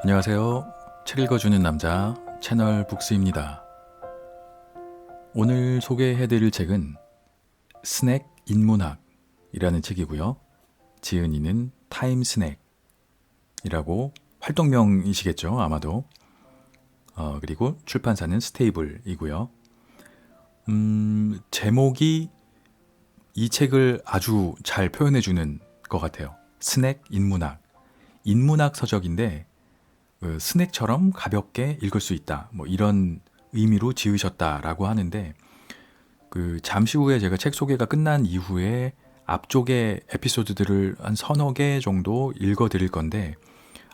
안녕하세요. 책 읽어주는 남자 채널 북스입니다. 오늘 소개해드릴 책은 스낵 인문학이라는 책이고요. 지은이는 타임스낵이라고 활동명이시겠죠, 아마도. 그리고 출판사는 스테이블이고요. 제목이 이 책을 아주 잘 표현해주는 것 같아요. 스낵 인문학. 인문학 서적인데 스낵처럼 가볍게 읽을 수 있다. 뭐 이런 의미로 지으셨다라고 하는데 잠시 후에 제가 책 소개가 끝난 이후에 앞쪽에 에피소드들을 한 서너 개 정도 읽어 드릴 건데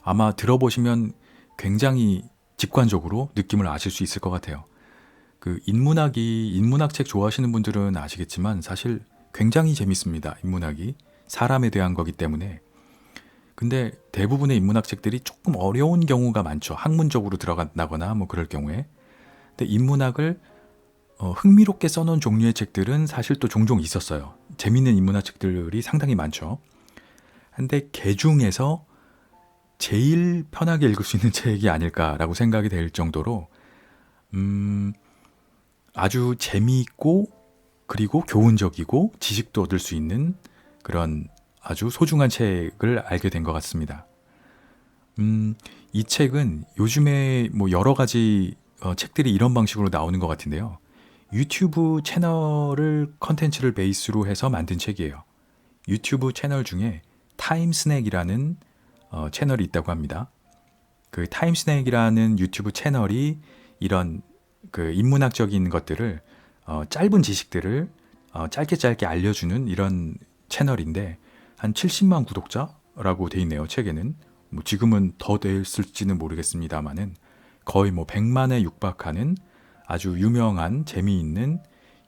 아마 들어보시면 굉장히 직관적으로 느낌을 아실 수 있을 것 같아요. 인문학 책 좋아하시는 분들은 아시겠지만 사실 굉장히 재밌습니다. 인문학이 사람에 대한 거기 때문에. 근데 대부분의 인문학 책들이 조금 어려운 경우가 많죠. 학문적으로 들어간다거나 뭐 그럴 경우에. 근데 인문학을 흥미롭게 써놓은 종류의 책들은 사실 또 종종 있었어요. 재밌는 인문학 책들이 상당히 많죠. 근데 그 중에서 제일 편하게 읽을 수 있는 책이 아닐까라고 생각이 될 정도로 아주 재미있고 그리고 교훈적이고 지식도 얻을 수 있는 그런 아주 소중한 책을 알게 된 것 같습니다. 이 책은 요즘에 뭐 여러 가지 책들이 이런 방식으로 나오는 것 같은데요. 유튜브 채널을 컨텐츠를 베이스로 해서 만든 책이에요. 유튜브 채널 중에 타임스낵이라는 채널이 있다고 합니다. 그 타임스낵이라는 유튜브 채널이 이런 인문학적인 것들을 짧은 지식들을 짧게 알려주는 이런 채널인데 한 70만 구독자라고 돼 있네요. 책에는 뭐 지금은 더 됐을지는 모르겠습니다만은 거의 뭐 100만에 육박하는 아주 유명한 재미있는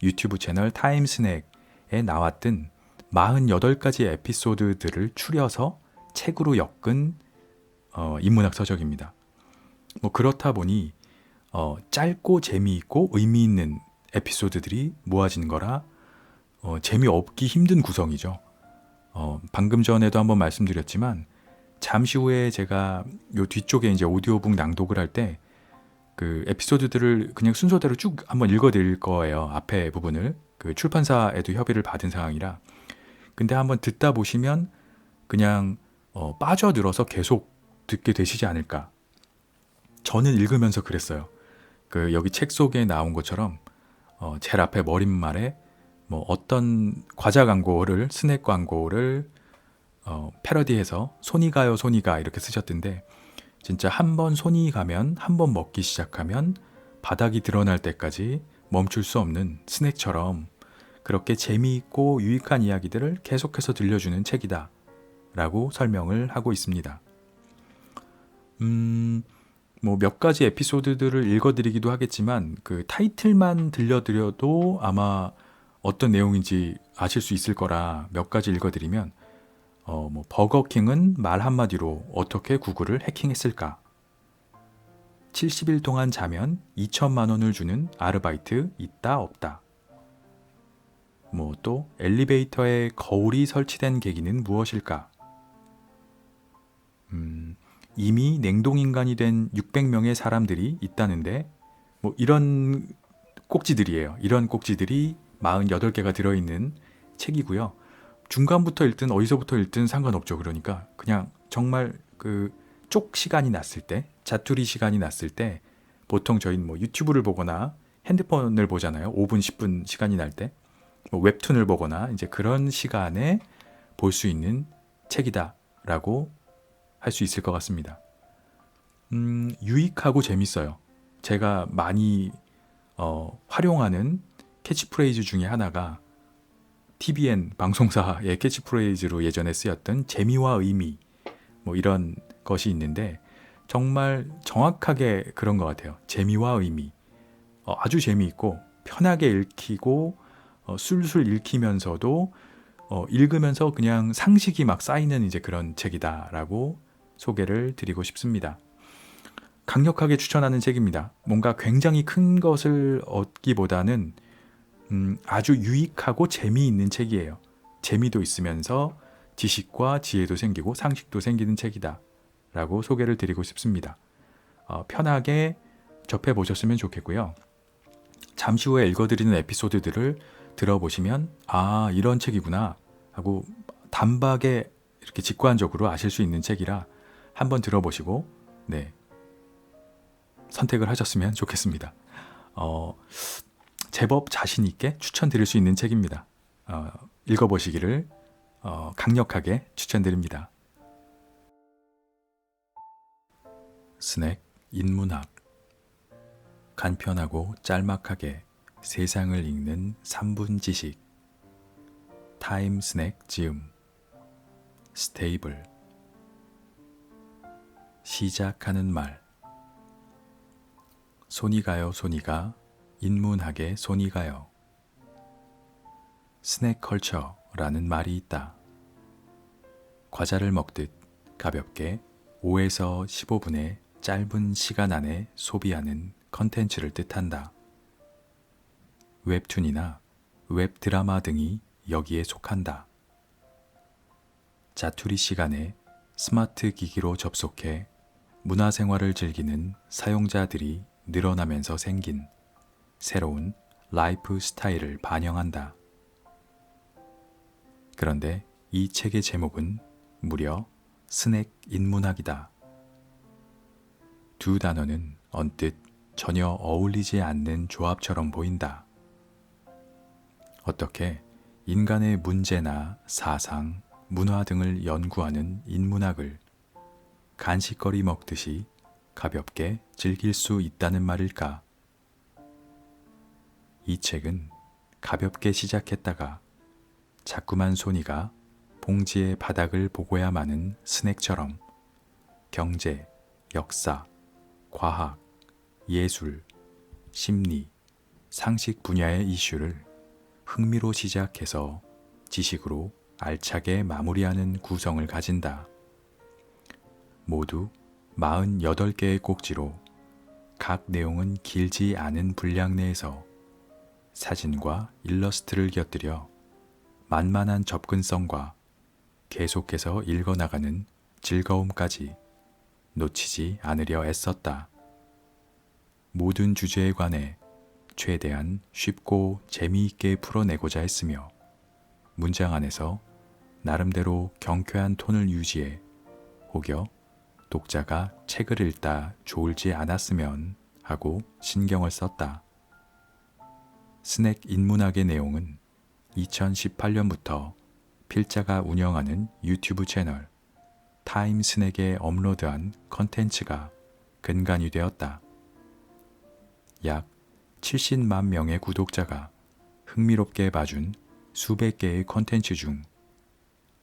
유튜브 채널 타임스낵에 나왔던 48가지 에피소드들을 추려서 책으로 엮은 인문학 서적입니다. 뭐 그렇다 보니 짧고 재미있고 의미 있는 에피소드들이 모아진 거라 재미없기 힘든 구성이죠. 방금 전에도 한번 말씀드렸지만 잠시 후에 제가 요 뒤쪽에 이제 오디오북 낭독을 할 때 그 에피소드들을 그냥 순서대로 쭉 한번 읽어드릴 거예요. 앞에 부분을 출판사에도 협의를 받은 상황이라. 근데 한번 듣다 보시면 그냥 빠져들어서 계속 듣게 되시지 않을까. 저는 읽으면서 그랬어요. 여기 책 속에 나온 것처럼 제일 앞에 머릿말에 뭐 어떤 과자 광고를 스낵 광고를 패러디해서 손이 가요 손이 가 이렇게 쓰셨던데 진짜 한 번 손이 가면 한 번 먹기 시작하면 바닥이 드러날 때까지 멈출 수 없는 스낵처럼 그렇게 재미있고 유익한 이야기들을 계속해서 들려주는 책이다 라고 설명을 하고 있습니다. 뭐 몇 가지 에피소드들을 읽어드리기도 하겠지만 그 타이틀만 들려드려도 아마 어떤 내용인지 아실 수 있을 거라 몇 가지 읽어드리면 뭐 버거킹은 말 한마디로 어떻게 구글을 해킹했을까? 70일 동안 자면 2천만 원을 주는 아르바이트 있다 없다. 뭐 또 엘리베이터에 거울이 설치된 계기는 무엇일까? 이미 냉동인간이 된 600명의 사람들이 있다는데 뭐 이런 꼭지들이에요. 이런 꼭지들이 48개가 들어있는 책이고요. 중간부터 읽든 어디서부터 읽든 상관없죠. 그러니까 그냥 정말 쪽 시간이 났을 때, 자투리 시간이 났을 때 보통 저희는 뭐 유튜브를 보거나 핸드폰을 보잖아요. 5분, 10분 시간이 날 때. 뭐 웹툰을 보거나 이제 그런 시간에 볼 수 있는 책이다라고 할 수 있을 것 같습니다. 유익하고 재밌어요. 제가 많이 활용하는 캐치프레이즈 중에 하나가 TVN 방송사의 캐치프레이즈로 예전에 쓰였던 재미와 의미 뭐 이런 것이 있는데 정말 정확하게 그런 것 같아요. 재미와 의미 아주 재미있고 편하게 읽히고 술술 읽히면서도 읽으면서 그냥 상식이 막 쌓이는 이제 그런 책이다라고 소개를 드리고 싶습니다. 강력하게 추천하는 책입니다. 뭔가 굉장히 큰 것을 얻기보다는 아주 유익하고 재미있는 책이에요. 재미도 있으면서 지식과 지혜도 생기고 상식도 생기는 책이다 라고 소개를 드리고 싶습니다. 편하게 접해보셨으면 좋겠고요. 잠시 후에 읽어드리는 에피소드들을 들어보시면 아, 이런 책이구나 하고 단박에 이렇게 직관적으로 아실 수 있는 책이라 한번 들어보시고 네, 선택을 하셨으면 좋겠습니다. 제법 자신 있게 추천드릴 수 있는 책입니다. 읽어보시기를 강력하게 추천드립니다. 스낵 인문학. 간편하고 짤막하게 세상을 읽는 3분 지식. 타임 스낵 지음. 스테이블. 시작하는 말. 손이 가요 손이가 인문학에 손이 가요. 스낵 컬처라는 말이 있다. 과자를 먹듯 가볍게 5에서 15분의 짧은 시간 안에 소비하는 컨텐츠를 뜻한다. 웹툰이나 웹드라마 등이 여기에 속한다. 자투리 시간에 스마트 기기로 접속해 문화생활을 즐기는 사용자들이 늘어나면서 생긴 새로운 라이프 스타일을 반영한다. 그런데 이 책의 제목은 무려 스낵 인문학이다. 두 단어는 언뜻 전혀 어울리지 않는 조합처럼 보인다. 어떻게 인간의 문제나 사상, 문화 등을 연구하는 인문학을 간식거리 먹듯이 가볍게 즐길 수 있다는 말일까? 이 책은 가볍게 시작했다가 자꾸만 손이가 봉지의 바닥을 보고야 마는 스낵처럼 경제, 역사, 과학, 예술, 심리, 상식 분야의 이슈를 흥미로 시작해서 지식으로 알차게 마무리하는 구성을 가진다. 모두 48개의 꼭지로 각 내용은 길지 않은 분량 내에서 사진과 일러스트를 곁들여 만만한 접근성과 계속해서 읽어나가는 즐거움까지 놓치지 않으려 애썼다. 모든 주제에 관해 최대한 쉽고 재미있게 풀어내고자 했으며 문장 안에서 나름대로 경쾌한 톤을 유지해 혹여 독자가 책을 읽다 졸지 않았으면 하고 신경을 썼다. 스낵 인문학의 내용은 2018년부터 필자가 운영하는 유튜브 채널 타임 스낵에 업로드한 컨텐츠가 근간이 되었다. 약 70만 명의 구독자가 흥미롭게 봐준 수백 개의 컨텐츠 중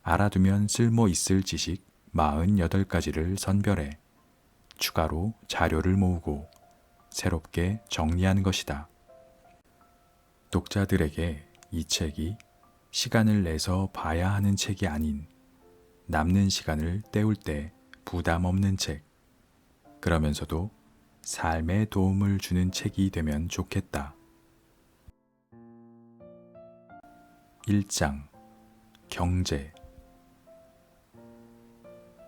알아두면 쓸모 있을 지식 48가지를 선별해 추가로 자료를 모으고 새롭게 정리한 것이다. 독자들에게 이 책이 시간을 내서 봐야 하는 책이 아닌 남는 시간을 때울 때 부담 없는 책, 그러면서도 삶에 도움을 주는 책이 되면 좋겠다. 1장 경제.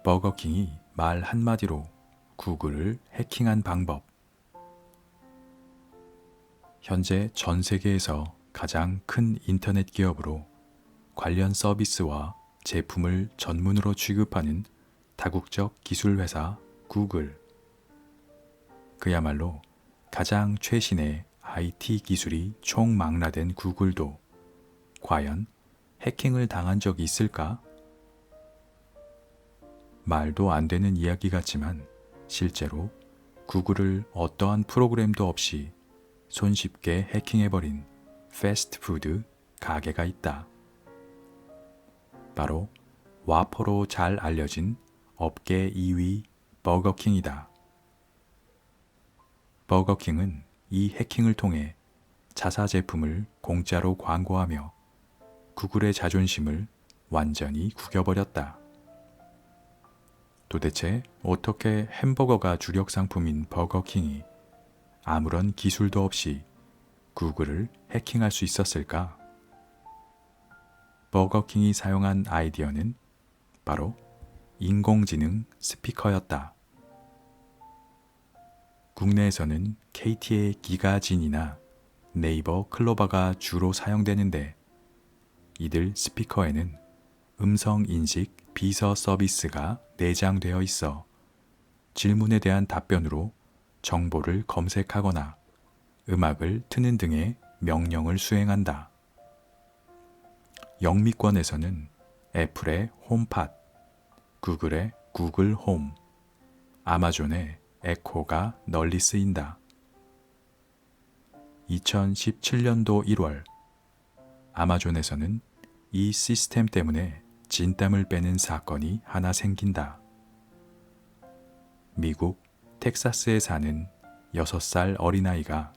버거킹이 말 한마디로 구글을 해킹한 방법. 현재 전 세계에서 가장 큰 인터넷 기업으로 관련 서비스와 제품을 전문으로 취급하는 다국적 기술 회사 구글. 그야말로 가장 최신의 IT 기술이 총망라된 구글도 과연 해킹을 당한 적이 있을까? 말도 안 되는 이야기 같지만 실제로 구글을 어떠한 프로그램도 없이 손쉽게 해킹해버린 패스트푸드 가게가 있다. 바로 와퍼로 잘 알려진 업계 2위 버거킹이다. 버거킹은 이 해킹을 통해 자사 제품을 공짜로 광고하며 구글의 자존심을 완전히 구겨버렸다. 도대체 어떻게 햄버거가 주력 상품인 버거킹이 아무런 기술도 없이 구글을 해킹할 수 있었을까? 버거킹이 사용한 아이디어는 바로 인공지능 스피커였다. 국내에서는 KT의 기가진이나 네이버 클로바가 주로 사용되는데 이들 스피커에는 음성 인식 비서 서비스가 내장되어 있어 질문에 대한 답변으로 정보를 검색하거나 음악을 트는 등의 명령을 수행한다. 영미권에서는 애플의 홈팟, 구글의 구글 홈, 아마존의 에코가 널리 쓰인다. 2017년도 1월, 아마존에서는 이 시스템 때문에 진땀을 빼는 사건이 하나 생긴다. 미국 텍사스에 사는 6살 어린아이가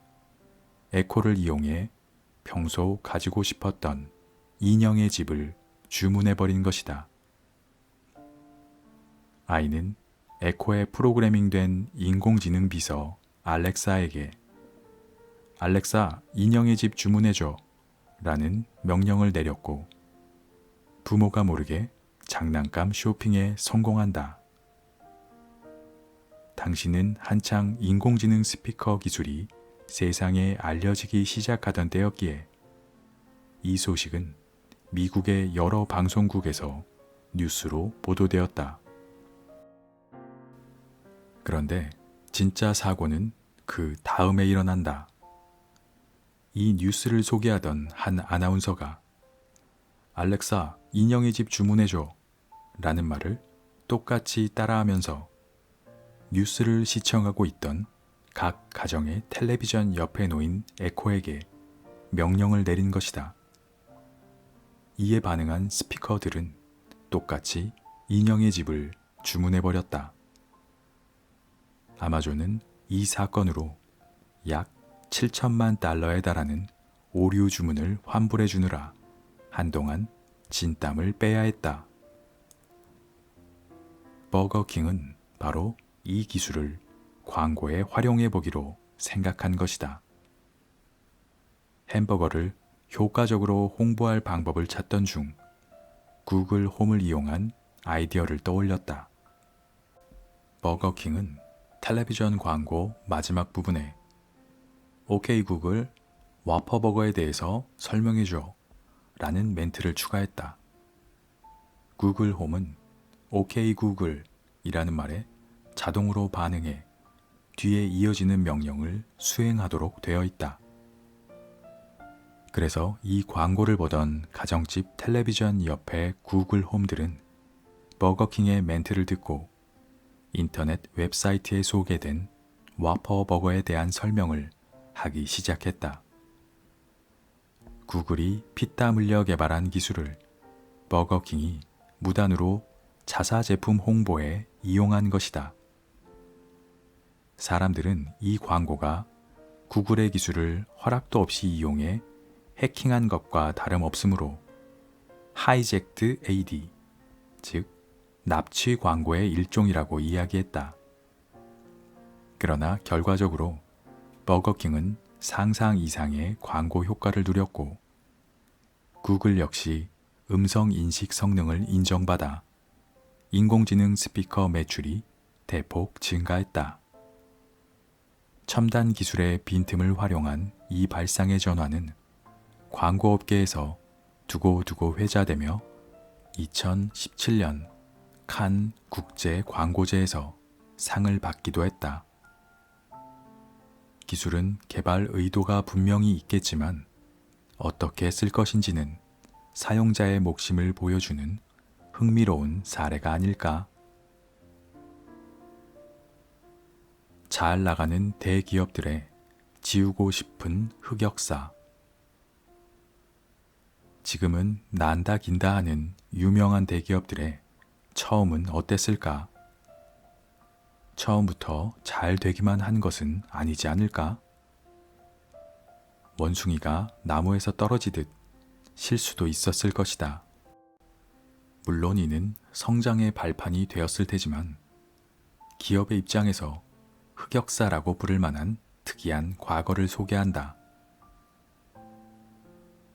에코를 이용해 평소 가지고 싶었던 인형의 집을 주문해버린 것이다. 아이는 에코에 프로그래밍된 인공지능 비서 알렉사에게 알렉사, 인형의 집 주문해줘 라는 명령을 내렸고 부모가 모르게 장난감 쇼핑에 성공한다. 당시는 한창 인공지능 스피커 기술이 세상에 알려지기 시작하던 때였기에 이 소식은 미국의 여러 방송국에서 뉴스로 보도되었다. 그런데 진짜 사고는 그 다음에 일어난다. 이 뉴스를 소개하던 한 아나운서가 알렉사, 인형의 집 주문해줘 라는 말을 똑같이 따라하면서 뉴스를 시청하고 있던 각 가정의 텔레비전 옆에 놓인 에코에게 명령을 내린 것이다. 이에 반응한 스피커들은 똑같이 인형의 집을 주문해버렸다. 아마존은 이 사건으로 약 7천만 달러에 달하는 오류 주문을 환불해 주느라 한동안 진땀을 빼야 했다. 버거킹은 바로 이 기술을 광고에 활용해 보기로 생각한 것이다. 햄버거를 효과적으로 홍보할 방법을 찾던 중 구글 홈을 이용한 아이디어를 떠올렸다. 버거킹은 텔레비전 광고 마지막 부분에 오케이 구글, 와퍼버거에 대해서 설명해줘 라는 멘트를 추가했다. 구글 홈은 오케이 구글 이라는 말에 자동으로 반응해 뒤에 이어지는 명령을 수행하도록 되어 있다. 그래서 이 광고를 보던 가정집 텔레비전 옆의 구글 홈들은 버거킹의 멘트를 듣고 인터넷 웹사이트에 소개된 와퍼버거에 대한 설명을 하기 시작했다. 구글이 피땀 흘려 개발한 기술을 버거킹이 무단으로 자사 제품 홍보에 이용한 것이다. 사람들은 이 광고가 구글의 기술을 허락도 없이 이용해 해킹한 것과 다름없으므로 하이젝트 AD, 즉 납치 광고의 일종이라고 이야기했다. 그러나 결과적으로 버거킹은 상상 이상의 광고 효과를 누렸고 구글 역시 음성 인식 성능을 인정받아 인공지능 스피커 매출이 대폭 증가했다. 첨단 기술의 빈틈을 활용한 이 발상의 전환은 광고업계에서 두고두고 회자되며 2017년 칸 국제 광고제에서 상을 받기도 했다. 기술은 개발 의도가 분명히 있겠지만 어떻게 쓸 것인지는 사용자의 몫임을 보여주는 흥미로운 사례가 아닐까? 잘 나가는 대기업들의 지우고 싶은 흑역사. 지금은 난다 긴다 하는 유명한 대기업들의 처음은 어땠을까? 처음부터 잘 되기만 한 것은 아니지 않을까? 원숭이가 나무에서 떨어지듯 실수도 있었을 것이다. 물론 이는 성장의 발판이 되었을 테지만 기업의 입장에서 흑역사라고 부를 만한 특이한 과거를 소개한다.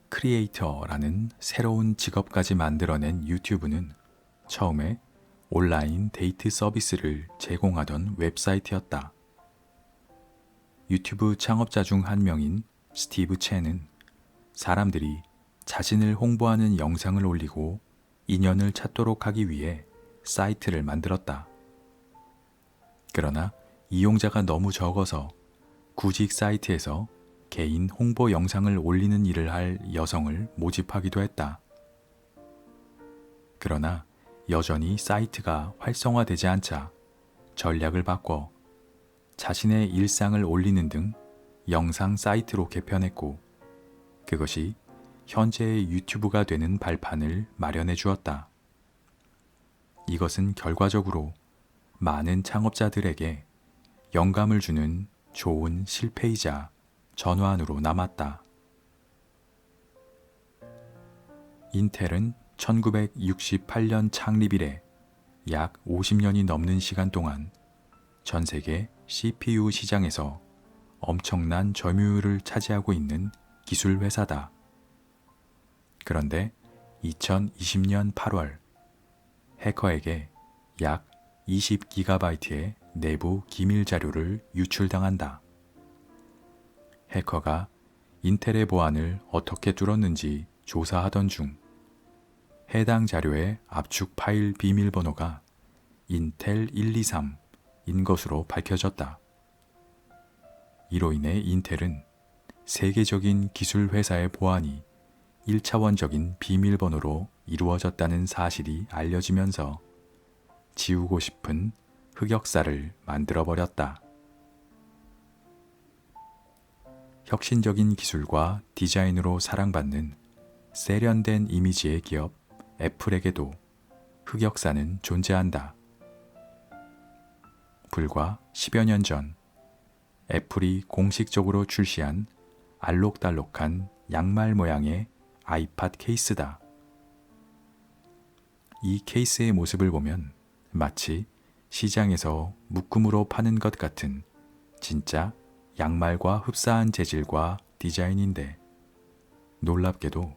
크리에이터라는 새로운 직업까지 만들어낸 유튜브는 처음에 온라인 데이트 서비스를 제공하던 웹사이트였다. 유튜브 창업자 중 한 명인 스티브 첸은 사람들이 자신을 홍보하는 영상을 올리고 인연을 찾도록 하기 위해 사이트를 만들었다. 그러나 이용자가 너무 적어서 구직 사이트에서 개인 홍보 영상을 올리는 일을 할 여성을 모집하기도 했다. 그러나 여전히 사이트가 활성화되지 않자 전략을 바꿔 자신의 일상을 올리는 등 영상 사이트로 개편했고, 그것이 현재의 유튜브가 되는 발판을 마련해 주었다. 이것은 결과적으로 많은 창업자들에게 영감을 주는 좋은 실패이자 전환으로 남았다. 인텔은 1968년 창립 이래 약 50년이 넘는 시간 동안 전 세계 CPU 시장에서 엄청난 점유율을 차지하고 있는 기술 회사다. 그런데 2020년 8월 해커에게 약 20GB의 내부 기밀 자료를 유출당한다. 해커가 인텔의 보안을 어떻게 뚫었는지 조사하던 중 해당 자료의 압축 파일 비밀번호가 인텔 123인 것으로 밝혀졌다. 이로 인해 인텔은 세계적인 기술 회사의 보안이 1차원적인 비밀번호로 이루어졌다는 사실이 알려지면서 지우고 싶은 흑역사를 만들어버렸다. 혁신적인 기술과 디자인으로 사랑받는 세련된 이미지의 기업 애플에게도 흑역사는 존재한다. 불과 10여 년 전 애플이 공식적으로 출시한 알록달록한 양말 모양의 아이팟 케이스다. 이 케이스의 모습을 보면 마치 시장에서 묶음으로 파는 것 같은 진짜 양말과 흡사한 재질과 디자인인데, 놀랍게도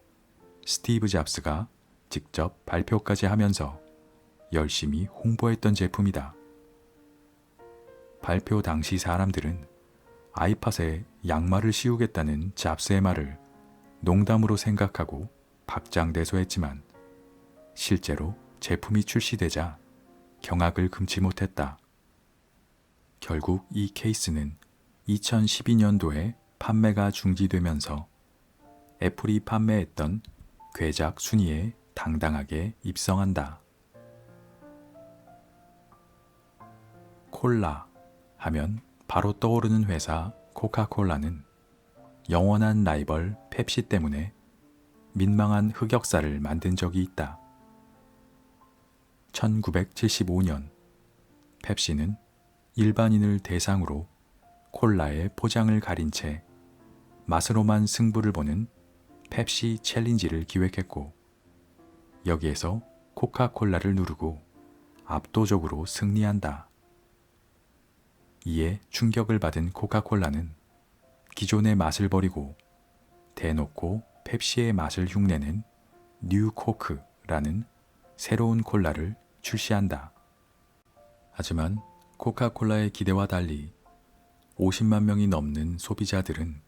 스티브 잡스가 직접 발표까지 하면서 열심히 홍보했던 제품이다. 발표 당시 사람들은 아이팟에 양말을 씌우겠다는 잡스의 말을 농담으로 생각하고 박장대소했지만 실제로 제품이 출시되자 경악을 금치 못했다. 결국 이 케이스는 2012년도에 판매가 중지되면서 애플이 판매했던 궤작 순위에 당당하게 입성한다. 콜라 하면 바로 떠오르는 회사 코카콜라는 영원한 라이벌 펩시 때문에 민망한 흑역사를 만든 적이 있다. 1975년 펩시는 일반인을 대상으로 콜라의 포장을 가린 채 맛으로만 승부를 보는 펩시 챌린지를 기획했고, 여기에서 코카콜라를 누르고 압도적으로 승리한다. 이에 충격을 받은 코카콜라는 기존의 맛을 버리고 대놓고 펩시의 맛을 흉내낸 뉴 코크라는 새로운 콜라를 출시한다. 하지만 코카콜라의 기대와 달리 50만 명이 넘는 소비자들은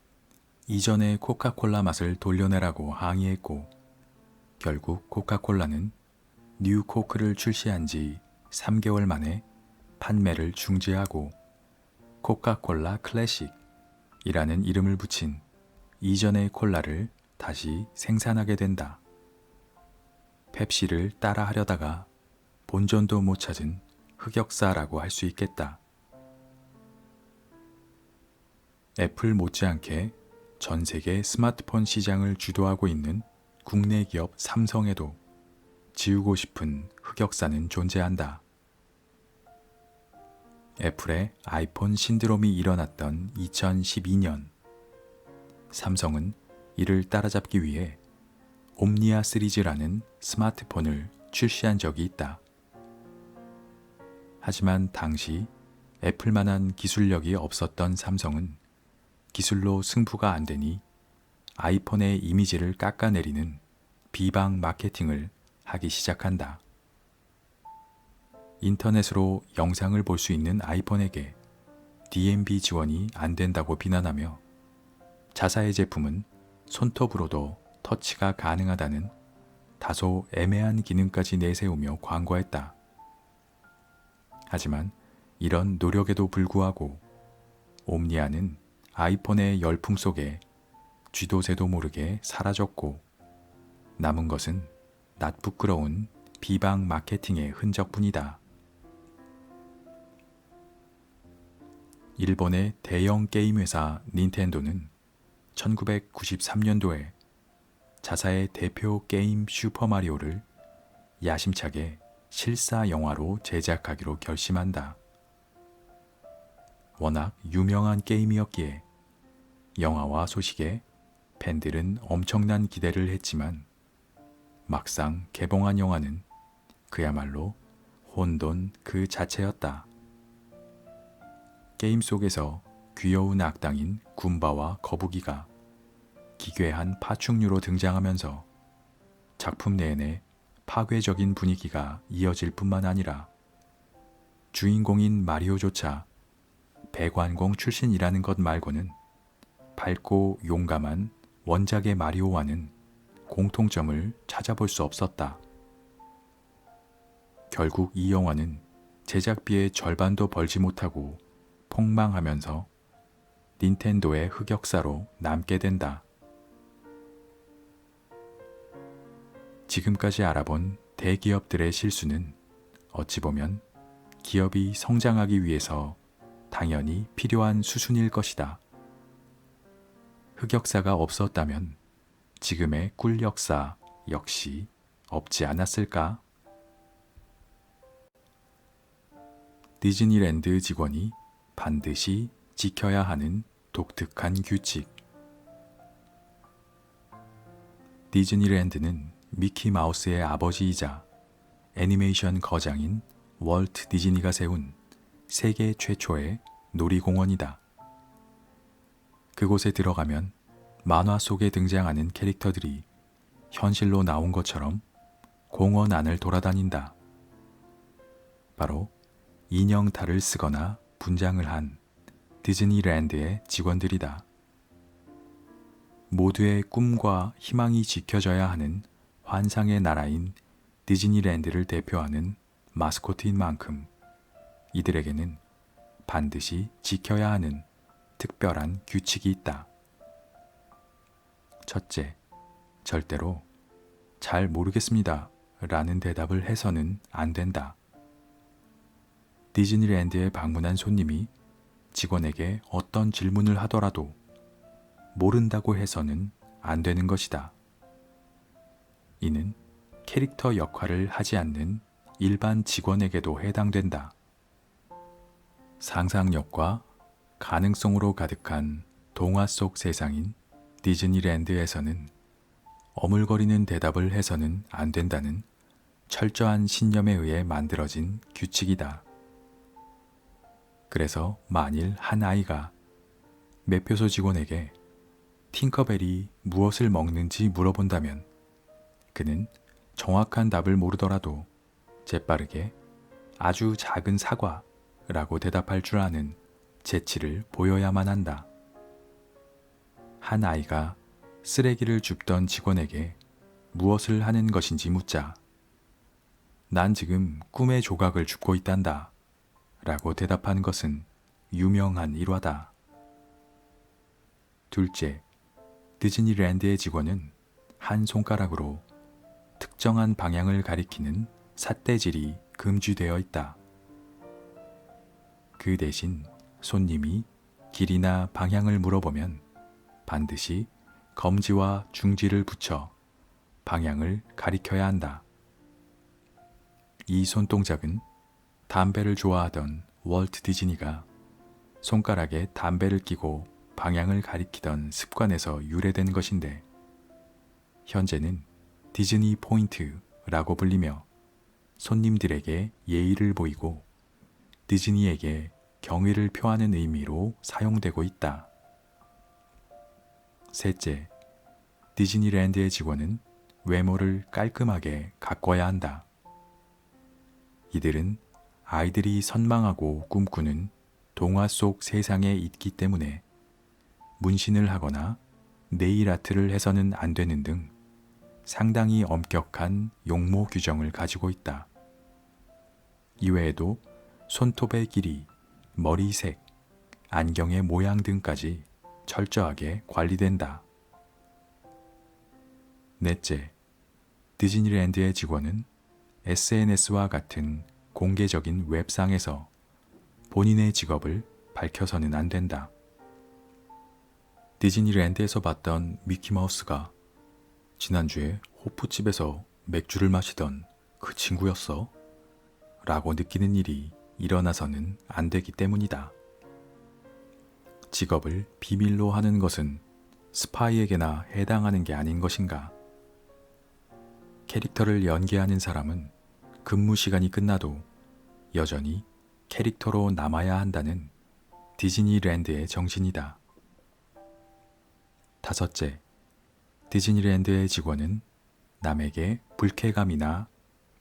이전의 코카콜라 맛을 돌려내라고 항의했고, 결국 코카콜라는 뉴 코크를 출시한 지 3개월 만에 판매를 중지하고 코카콜라 클래식이라는 이름을 붙인 이전의 콜라를 다시 생산하게 된다. 펩시를 따라하려다가 본전도 못 찾은 흑역사라고 할 수 있겠다. 애플 못지않게 전 세계 스마트폰 시장을 주도하고 있는 국내 기업 삼성에도 지우고 싶은 흑역사는 존재한다. 애플의 아이폰 신드롬이 일어났던 2012년, 삼성은 이를 따라잡기 위해 옴니아 시리즈라는 스마트폰을 출시한 적이 있다. 하지만 당시 애플만한 기술력이 없었던 삼성은 기술로 승부가 안 되니 아이폰의 이미지를 깎아내리는 비방 마케팅을 하기 시작한다. 인터넷으로 영상을 볼 수 있는 아이폰에게 DMB 지원이 안 된다고 비난하며 자사의 제품은 손톱으로도 터치가 가능하다는 다소 애매한 기능까지 내세우며 광고했다. 하지만 이런 노력에도 불구하고 옴니아는 아이폰의 열풍 속에 쥐도 새도 모르게 사라졌고 남은 것은 낯부끄러운 비방 마케팅의 흔적뿐이다. 일본의 대형 게임 회사 닌텐도는 1993년도에 자사의 대표 게임 슈퍼마리오를 야심차게 실사 영화로 제작하기로 결심한다. 워낙 유명한 게임이었기에 영화화 소식에 팬들은 엄청난 기대를 했지만 막상 개봉한 영화는 그야말로 혼돈 그 자체였다. 게임 속에서 귀여운 악당인 군바와 거북이가 기괴한 파충류로 등장하면서 작품 내내 파괴적인 분위기가 이어질 뿐만 아니라 주인공인 마리오조차 배관공 출신이라는 것 말고는 밝고 용감한 원작의 마리오와는 공통점을 찾아볼 수 없었다. 결국 이 영화는 제작비의 절반도 벌지 못하고 폭망하면서 닌텐도의 흑역사로 남게 된다. 지금까지 알아본 대기업들의 실수는 어찌 보면 기업이 성장하기 위해서 당연히 필요한 수순일 것이다. 흑역사가 없었다면 지금의 꿀역사 역시 없지 않았을까? 디즈니랜드 직원이 반드시 지켜야 하는 독특한 규칙. 디즈니랜드는 미키 마우스의 아버지이자 애니메이션 거장인 월트 디즈니가 세운 세계 최초의 놀이공원이다. 그곳에 들어가면 만화 속에 등장하는 캐릭터들이 현실로 나온 것처럼 공원 안을 돌아다닌다. 바로 인형탈을 쓰거나 분장을 한 디즈니랜드의 직원들이다. 모두의 꿈과 희망이 지켜져야 하는 환상의 나라인 디즈니랜드를 대표하는 마스코트인 만큼 이들에게는 반드시 지켜야 하는 특별한 규칙이 있다. 첫째, 절대로 잘 모르겠습니다 라는 대답을 해서는 안 된다. 디즈니랜드에 방문한 손님이 직원에게 어떤 질문을 하더라도 모른다고 해서는 안 되는 것이다. 이는 캐릭터 역할을 하지 않는 일반 직원에게도 해당된다. 상상력과 가능성으로 가득한 동화 속 세상인 디즈니랜드에서는 어물거리는 대답을 해서는 안 된다는 철저한 신념에 의해 만들어진 규칙이다. 그래서 만일 한 아이가 매표소 직원에게 팅커벨이 무엇을 먹는지 물어본다면 그는 정확한 답을 모르더라도 재빠르게 아주 작은 사과라고 대답할 줄 아는 재치를 보여야만 한다. 한 아이가 쓰레기를 줍던 직원에게 무엇을 하는 것인지 묻자 난 지금 꿈의 조각을 줍고 있단다 라고 대답한 것은 유명한 일화다. 둘째, 디즈니랜드의 직원은 한 손가락으로 특정한 방향을 가리키는 삿대질이 금지되어 있다. 그 대신 손님이 길이나 방향을 물어보면 반드시 검지와 중지를 붙여 방향을 가리켜야 한다. 이 손동작은 담배를 좋아하던 월트 디즈니가 손가락에 담배를 끼고 방향을 가리키던 습관에서 유래된 것인데 현재는 디즈니 포인트라고 불리며 손님들에게 예의를 보이고 디즈니에게 경의를 표하는 의미로 사용되고 있다. 셋째, 디즈니랜드의 직원은 외모를 깔끔하게 가꿔야 한다. 이들은 아이들이 선망하고 꿈꾸는 동화 속 세상에 있기 때문에 문신을 하거나 네일 아트를 해서는 안 되는 등 상당히 엄격한 용모 규정을 가지고 있다. 이외에도 손톱의 길이, 머리색, 안경의 모양 등까지 철저하게 관리된다. 넷째, 디즈니랜드의 직원은 SNS와 같은 공개적인 웹상에서 본인의 직업을 밝혀서는 안 된다. 디즈니랜드에서 봤던 미키마우스가 지난주에 호프집에서 맥주를 마시던 그 친구였어? 라고 느끼는 일이 일어나서는 안 되기 때문이다. 직업을 비밀로 하는 것은 스파이에게나 해당하는 게 아닌 것인가? 캐릭터를 연기하는 사람은 근무 시간이 끝나도 여전히 캐릭터로 남아야 한다는 디즈니랜드의 정신이다. 다섯째, 디즈니랜드의 직원은 남에게 불쾌감이나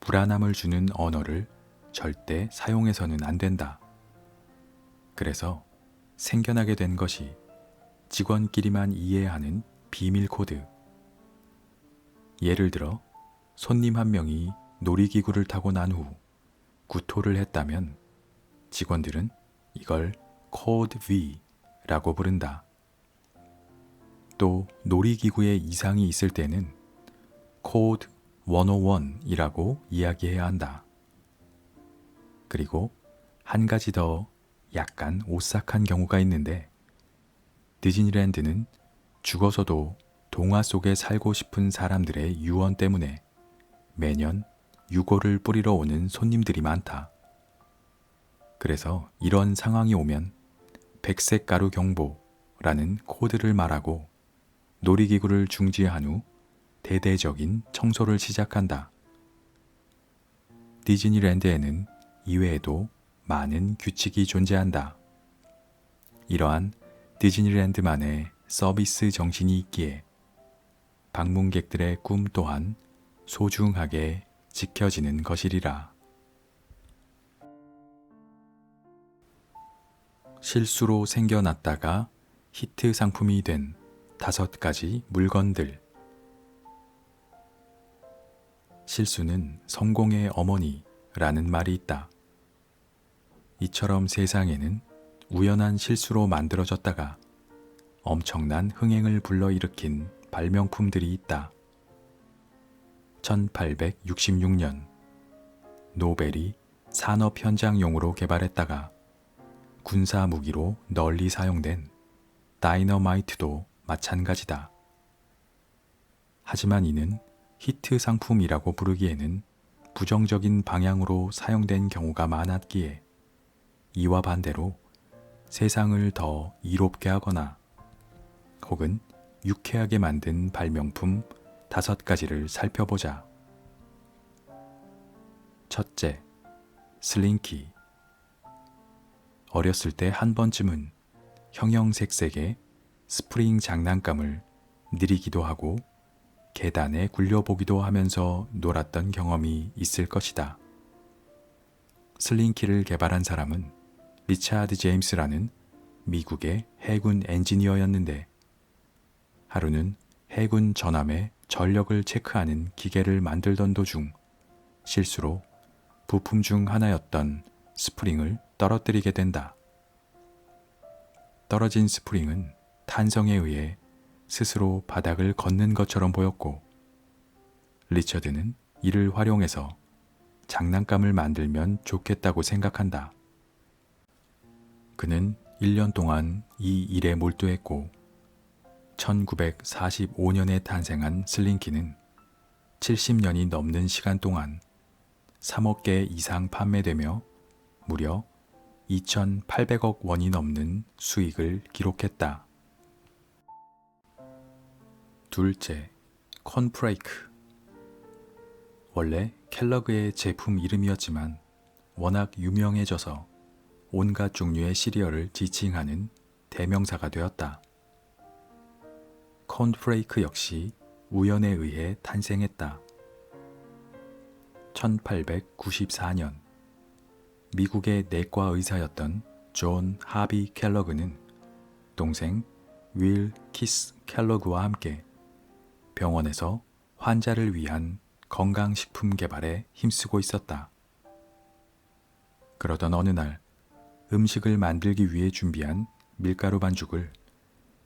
불안함을 주는 언어를 절대 사용해서는 안 된다. 그래서 생겨나게 된 것이 직원끼리만 이해하는 비밀 코드. 예를 들어 손님 한 명이 놀이기구를 타고 난 후 구토를 했다면 직원들은 이걸 코드 V라고 부른다. 또 놀이기구에 이상이 있을 때는 코드 101이라고 이야기해야 한다. 그리고 한 가지 더 약간 오싹한 경우가 있는데 디즈니랜드는 죽어서도 동화 속에 살고 싶은 사람들의 유언 때문에 매년 유골을 뿌리러 오는 손님들이 많다. 그래서 이런 상황이 오면 백색 가루 경보라는 코드를 말하고 놀이기구를 중지한 후 대대적인 청소를 시작한다. 디즈니랜드에는 이외에도 많은 규칙이 존재한다. 이러한 디즈니랜드만의 서비스 정신이 있기에 방문객들의 꿈 또한 소중하게 지켜지는 것이리라. 실수로 생겨났다가 히트 상품이 된 5가지 물건들. 실수는 성공의 어머니라는 말이 있다. 이처럼 세상에는 우연한 실수로 만들어졌다가 엄청난 흥행을 불러일으킨 발명품들이 있다. 1866년 노벨이 산업 현장용으로 개발했다가 군사 무기로 널리 사용된 다이너마이트도 마찬가지다. 하지만 이는 히트 상품이라고 부르기에는 부정적인 방향으로 사용된 경우가 많았기에 이와 반대로 세상을 더 이롭게 하거나 혹은 유쾌하게 만든 발명품 5가지를 살펴보자. 첫째, 슬링키. 어렸을 때 한 번쯤은 형형색색의 스프링 장난감을 느리기도 하고 계단에 굴려보기도 하면서 놀았던 경험이 있을 것이다. 슬링키를 개발한 사람은 리차드 제임스라는 미국의 해군 엔지니어였는데 하루는 해군 전함의 전력을 체크하는 기계를 만들던 도중 실수로 부품 중 하나였던 스프링을 떨어뜨리게 된다. 떨어진 스프링은 탄성에 의해 스스로 바닥을 걷는 것처럼 보였고 리처드는 이를 활용해서 장난감을 만들면 좋겠다고 생각한다. 그는 1년 동안 이 일에 몰두했고 1945년에 탄생한 슬링키는 70년이 넘는 시간 동안 3억 개 이상 판매되며 무려 2,800억 원이 넘는 수익을 기록했다. 둘째, 콘프레이크. 원래 켈러그의 제품 이름이었지만 워낙 유명해져서 온갖 종류의 시리얼을 지칭하는 대명사가 되었다. 콘프레이크 역시 우연에 의해 탄생했다. 1894년 미국의 내과 의사였던 존 하비 켈러그는 동생 윌 키스 켈러그와 함께 병원에서 환자를 위한 건강식품 개발에 힘쓰고 있었다. 그러던 어느 날 음식을 만들기 위해 준비한 밀가루 반죽을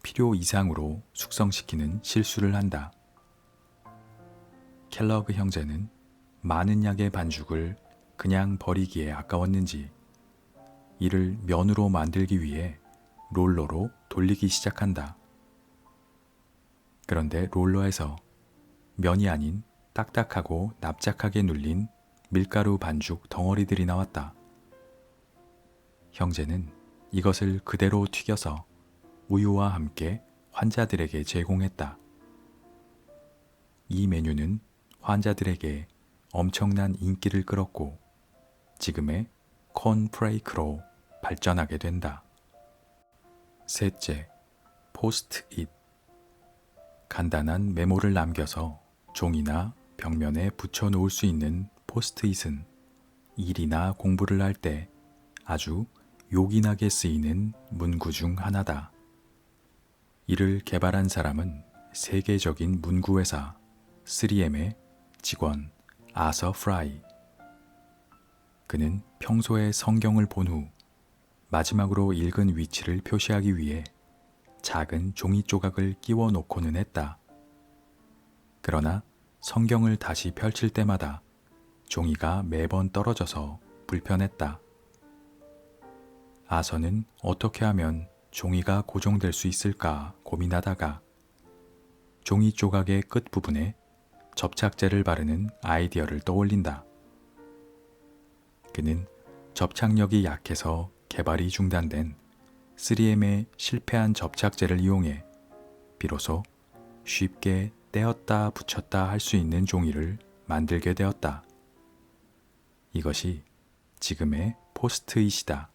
필요 이상으로 숙성시키는 실수를 한다. 켈러그 형제는 많은 양의 반죽을 그냥 버리기에 아까웠는지 이를 면으로 만들기 위해 롤러로 돌리기 시작한다. 그런데 롤러에서 면이 아닌 딱딱하고 납작하게 눌린 밀가루 반죽 덩어리들이 나왔다. 형제는 이것을 그대로 튀겨서 우유와 함께 환자들에게 제공했다. 이 메뉴는 환자들에게 엄청난 인기를 끌었고 지금의 콘프레이크로 발전하게 된다. 셋째, 포스트잇. 간단한 메모를 남겨서 종이나 벽면에 붙여 놓을 수 있는 포스트잇은 일이나 공부를 할 때 아주 요긴하게 쓰이는 문구 중 하나다. 이를 개발한 사람은 세계적인 문구회사 3M의 직원 아서 프라이. 그는 평소에 성경을 본 후 마지막으로 읽은 위치를 표시하기 위해 작은 종이 조각을 끼워 놓고는 했다. 그러나 성경을 다시 펼칠 때마다 종이가 매번 떨어져서 불편했다. 아서는 어떻게 하면 종이가 고정될 수 있을까 고민하다가 종이 조각의 끝부분에 접착제를 바르는 아이디어를 떠올린다. 그는 접착력이 약해서 개발이 중단된 3M의 실패한 접착제를 이용해 비로소 쉽게 떼었다 붙였다 할 수 있는 종이를 만들게 되었다. 이것이 지금의 포스트잇이다.